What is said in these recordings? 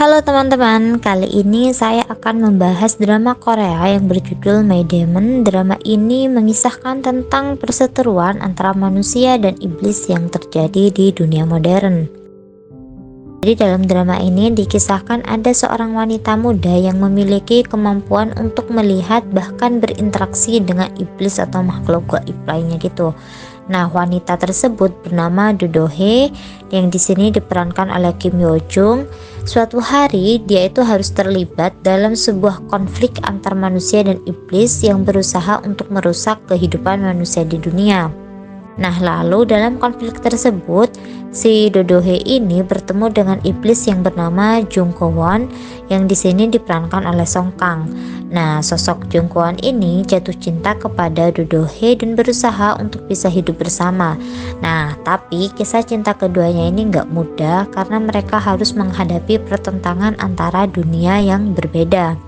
Halo teman-teman, kali ini saya akan membahas drama Korea yang berjudul My Demon. Drama ini mengisahkan tentang perseteruan antara manusia dan iblis yang terjadi di dunia modern. Jadi dalam drama ini dikisahkan ada seorang wanita muda yang memiliki kemampuan untuk melihat bahkan berinteraksi dengan iblis atau makhluk gaib lainnya gitu. Nah, wanita tersebut bernama Do Do Hye yang di sini diperankan oleh Kim Yo Jung. Suatu hari dia itu harus terlibat dalam sebuah konflik antar manusia dan iblis yang berusaha untuk merusak kehidupan manusia di dunia. Nah, lalu dalam konflik tersebut si Do Do Hye ini bertemu dengan iblis yang bernama Jung Ko Won yang di sini diperankan oleh Song Kang. Nah, sosok Jung Ko Won ini jatuh cinta kepada Do Do Hye dan berusaha untuk bisa hidup bersama. Nah, tapi kisah cinta keduanya ini nggak mudah karena mereka harus menghadapi pertentangan antara dunia yang berbeda.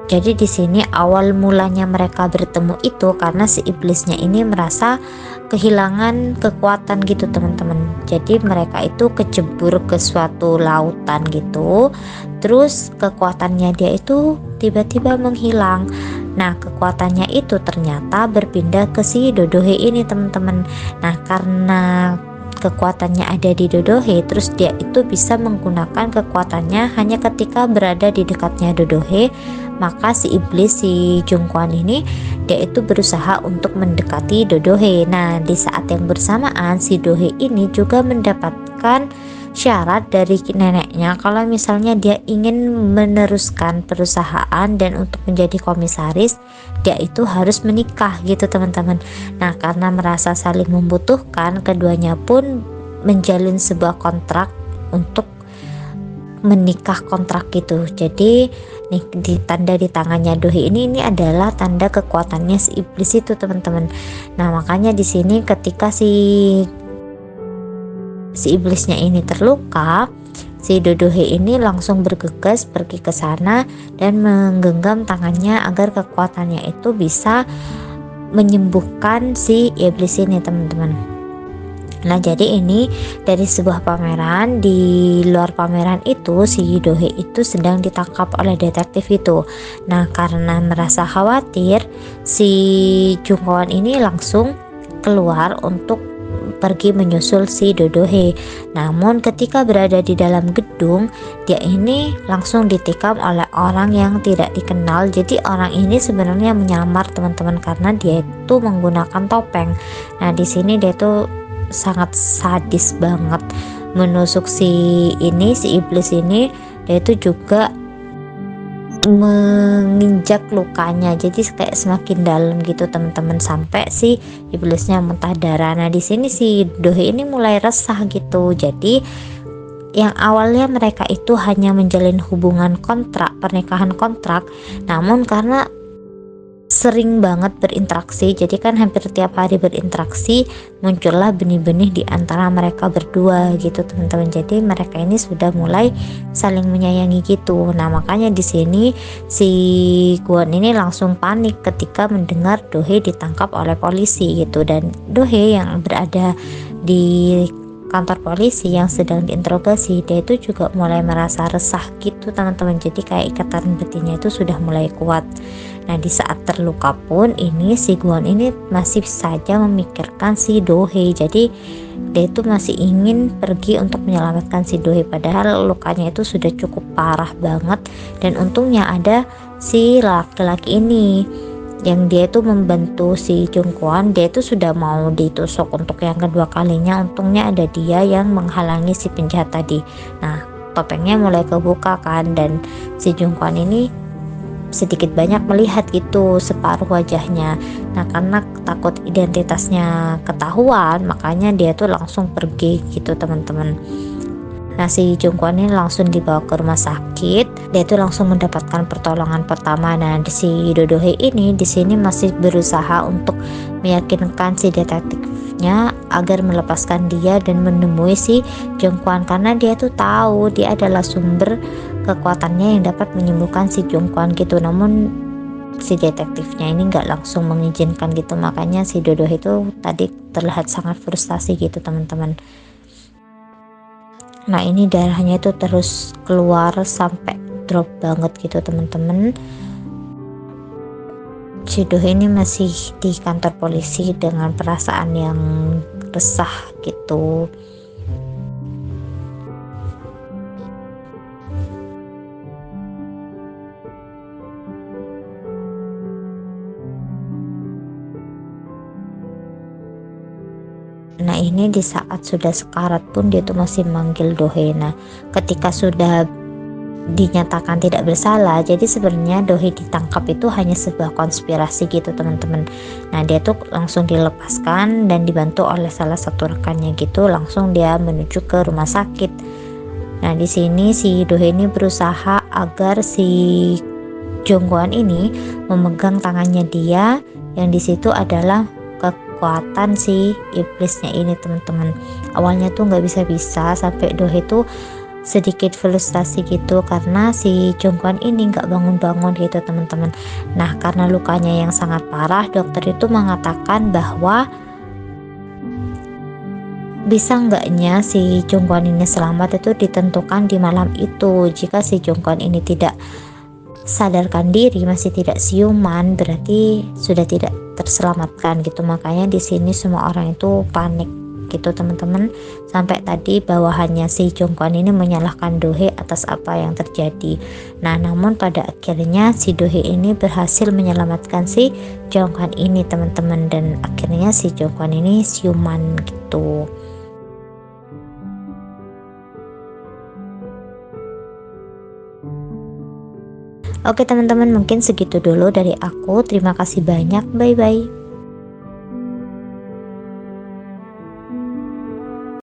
Jadi di sini awal mulanya mereka bertemu itu karena si iblisnya ini merasa kehilangan kekuatan gitu teman-teman. Jadi mereka itu kecebur ke suatu lautan gitu. Terus kekuatannya dia itu tiba-tiba menghilang. Nah, kekuatannya itu ternyata berpindah ke si Do Do Hye ini teman-teman. Nah, karena kekuatannya ada di Do Do Hye, terus dia itu bisa menggunakan kekuatannya hanya ketika berada di dekatnya Do Do Hye. Maka si iblis si Jung Ko Won ini dia itu berusaha untuk mendekati Do Do Hye. Nah, di saat yang bersamaan si Do Hye ini juga mendapatkan syarat dari neneknya kalau misalnya dia ingin meneruskan perusahaan dan untuk menjadi komisaris dia itu harus menikah gitu teman-teman. Nah, karena merasa saling membutuhkan, keduanya pun menjalin sebuah kontrak untuk menikah kontrak gitu. Jadi nih di tanda di tangannya Do Hye ini adalah tanda kekuatannya si iblis itu teman-teman. Nah, makanya di sini ketika si iblisnya ini terluka, si Do Do Hye ini langsung bergegas pergi ke sana dan menggenggam tangannya agar kekuatannya itu bisa menyembuhkan si iblis ini teman-teman. Nah, jadi ini dari sebuah pameran. Di luar pameran itu si Do Hye itu sedang ditangkap oleh detektif itu. Nah, karena merasa khawatir, si Jung Ko Won ini langsung keluar untuk pergi menyusul si Do Do Hye. Namun ketika berada di dalam gedung, dia ini langsung ditikam oleh orang yang tidak dikenal. Jadi orang ini sebenarnya menyamar teman-teman karena dia itu menggunakan topeng. Nah, di sini dia tuh sangat sadis banget menusuk si iblis ini. Dia itu juga menginjak lukanya, jadi kayak semakin dalam gitu teman-teman sampai si iblisnya muntah darah. Nah, di sini si Do Hye ini mulai resah gitu. Jadi yang awalnya mereka itu hanya menjalin hubungan kontrak, pernikahan kontrak, namun karena sering banget berinteraksi, jadi kan hampir tiap hari berinteraksi, muncullah benih-benih di antara mereka berdua gitu teman-teman. Jadi mereka ini sudah mulai saling menyayangi gitu. Nah, makanya di sini si Kwon ini langsung panik ketika mendengar Do Hye ditangkap oleh polisi gitu. Dan Do Hye yang berada di kantor polisi yang sedang diinterogasi, dia itu juga mulai merasa resah gitu teman-teman. Jadi kayak ikatan batinnya itu sudah mulai kuat. Nah, di saat terluka pun ini si Kwon ini masih saja memikirkan si Do Hye. Jadi dia itu masih ingin pergi untuk menyelamatkan si Do Hye, padahal lukanya itu sudah cukup parah banget. Dan untungnya ada si laki-laki ini yang dia itu membantu si Jung Ko Won. Dia itu sudah mau ditusuk untuk yang kedua kalinya, untungnya ada dia yang menghalangi si penjahat tadi. Nah, topengnya mulai kebuka kan, dan si Jung Ko Won ini sedikit banyak melihat gitu separuh wajahnya. Nah, karena takut identitasnya ketahuan, makanya dia tuh langsung pergi gitu teman-teman. Nah, si Jung Ko Won ini langsung dibawa ke rumah sakit. Dia tuh langsung mendapatkan pertolongan pertama. Nah, si Do Do Hye ini di sini masih berusaha untuk meyakinkan si detektifnya agar melepaskan dia dan menemui si Jung Ko Won, karena dia tuh tahu dia adalah sumber kekuatannya yang dapat menyembuhkan si Jung Ko Won gitu. Namun si detektifnya ini nggak langsung mengizinkan gitu, makanya si Do Do Hye itu tadi terlihat sangat frustasi gitu teman-teman. Nah ini darahnya itu terus keluar sampai drop banget gitu teman-teman. Si Doh ini masih di kantor polisi dengan perasaan yang resah gitu. Nah ini di saat sudah sekarat pun dia tuh masih manggil Dohe. Nah ketika sudah dinyatakan tidak bersalah, jadi sebenarnya Dohe ditangkap itu hanya sebuah konspirasi gitu teman-teman. Nah dia tuh langsung dilepaskan dan dibantu oleh salah satu rekannya gitu, langsung dia menuju ke rumah sakit. Nah di sini si Dohe ini berusaha agar si Jongguan ini memegang tangannya dia, yang di situ adalah kekuatan si iblisnya ini teman-teman. Awalnya tuh nggak bisa-bisa sampai Dohe tuh sedikit frustasi gitu karena si Jongguan ini nggak bangun-bangun gitu teman-teman. Nah karena lukanya yang sangat parah, dokter itu mengatakan bahwa bisa enggaknya si Jongguan ini selamat itu ditentukan di malam itu. Jika si Jongguan ini tidak sadarkan diri, masih tidak siuman, berarti sudah tidak terselamatkan gitu. Makanya di sini semua orang itu panik gitu teman-teman, sampai tadi bawahannya si Jongguan ini menyalahkan Dohe atas apa yang terjadi. Nah namun pada akhirnya si Dohe ini berhasil menyelamatkan si Jongguan ini teman-teman, dan akhirnya si Jongguan ini siuman gitu. Oke teman-teman, mungkin segitu dulu dari aku. Terima kasih banyak, bye bye.